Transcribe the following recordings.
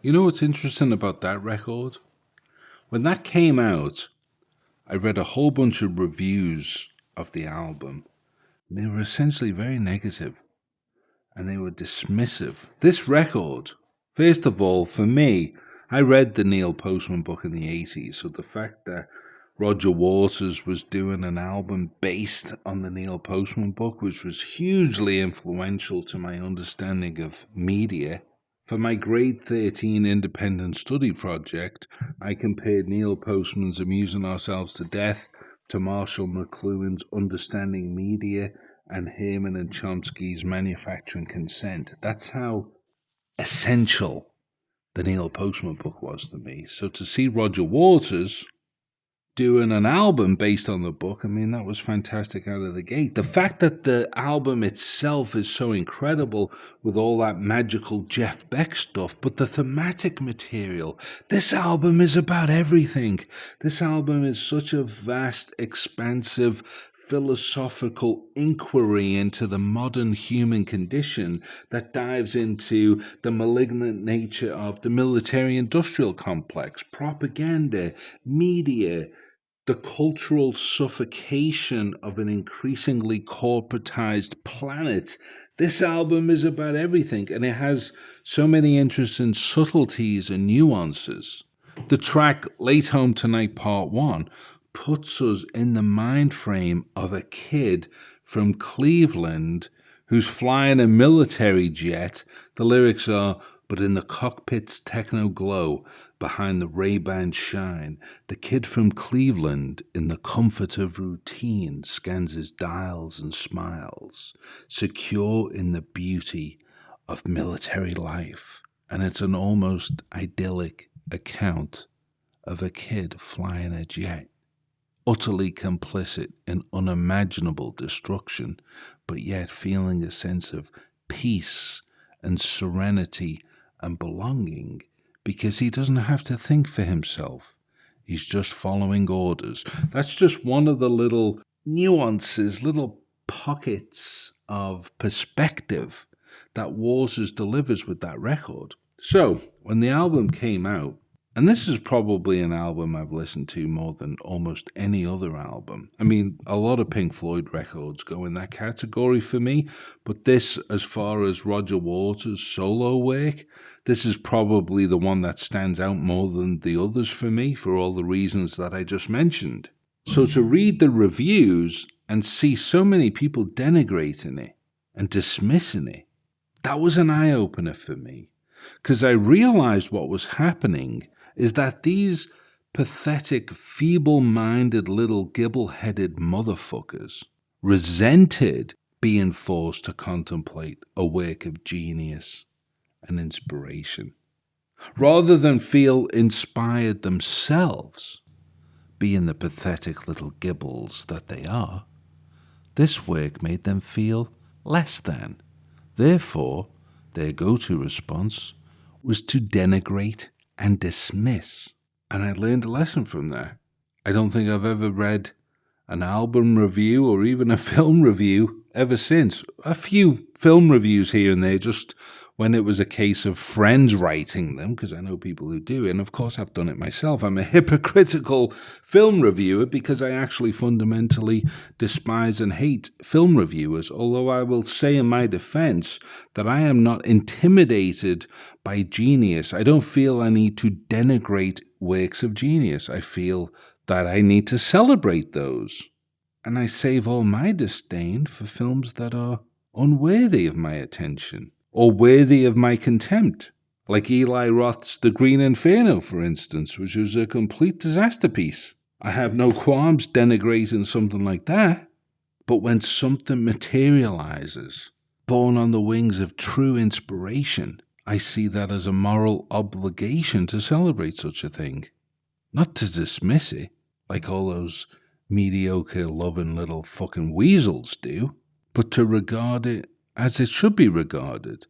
You know what's interesting about that record? When that came out, I read a whole bunch of reviews of the album. And they were essentially very negative and they were dismissive. This record, first of all, for me, I read the Neil Postman book in the 80s, so the fact that Roger Waters was doing an album based on the Neil Postman book, which was hugely influential to my understanding of media. For my grade 13 independent study project, I compared Neil Postman's Amusing Ourselves to Death to Marshall McLuhan's Understanding Media and Herman and Chomsky's Manufacturing Consent. That's how essential the Neil Postman book was to me. So to see Roger Waters doing an album based on the book, I mean, that was fantastic out of the gate. The fact that the album itself is so incredible with all that magical Jeff Beck stuff, but the thematic material, this album is about everything. This album is such a vast, expansive, philosophical inquiry into the modern human condition that dives into the malignant nature of the military-industrial complex, propaganda, media, the cultural suffocation of an increasingly corporatized planet. This album is about everything, and it has so many interesting subtleties and nuances. The track Late Home Tonight Part 1 puts us in the mind frame of a kid from Cleveland who's flying a military jet. The lyrics are, "But in the cockpit's techno glow, behind the Ray-Ban shine, the kid from Cleveland, in the comfort of routine, scans his dials and smiles, secure in the beauty of military life." And it's an almost idyllic account of a kid flying a jet, utterly complicit in unimaginable destruction, but yet feeling a sense of peace and serenity and belonging, because he doesn't have to think for himself. He's just following orders. That's just one of the little nuances, little pockets of perspective that Waters delivers with that record. So, when the album came out, and this is probably an album I've listened to more than almost any other album. I mean, a lot of Pink Floyd records go in that category for me, but this, as far as Roger Waters' solo work, this is probably the one that stands out more than the others for me, for all the reasons that I just mentioned. So to read the reviews and see so many people denigrating it and dismissing it, that was an eye-opener for me, because I realized what was happening is that these pathetic, feeble-minded little gibble-headed motherfuckers resented being forced to contemplate a work of genius and inspiration. Rather than feel inspired themselves, being the pathetic little gibbles that they are, this work made them feel less than. Therefore, their go-to response was to denigrate and dismiss. And I learned a lesson from that. I don't think I've ever read an album review or even a film review ever since. A few film reviews here and there, just when it was a case of friends writing them, because I know people who do, and of course I've done it myself. I'm a hypocritical film reviewer because I actually fundamentally despise and hate film reviewers, although I will say in my defense that I am not intimidated by genius. I don't feel I need to denigrate works of genius. I feel that I need to celebrate those. And I save all my disdain for films that are unworthy of my attention or worthy of my contempt, like Eli Roth's The Green Inferno, for instance, which was a complete disaster piece. I have no qualms denigrating something like that, but when something materializes, born on the wings of true inspiration, I see that as a moral obligation to celebrate such a thing, not to dismiss it, like all those mediocre, loving little fucking weasels do, but to regard it as it should be regarded,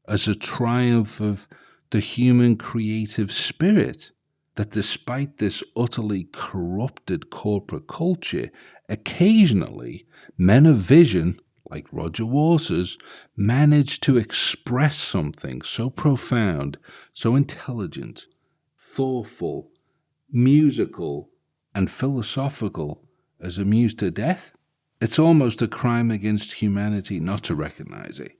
as a triumph of the human creative spirit, that despite this utterly corrupted corporate culture, occasionally men of vision, like Roger Waters, manage to express something so profound, so intelligent, thoughtful, musical, and philosophical as Amused to Death? It's almost a crime against humanity not to recognize it.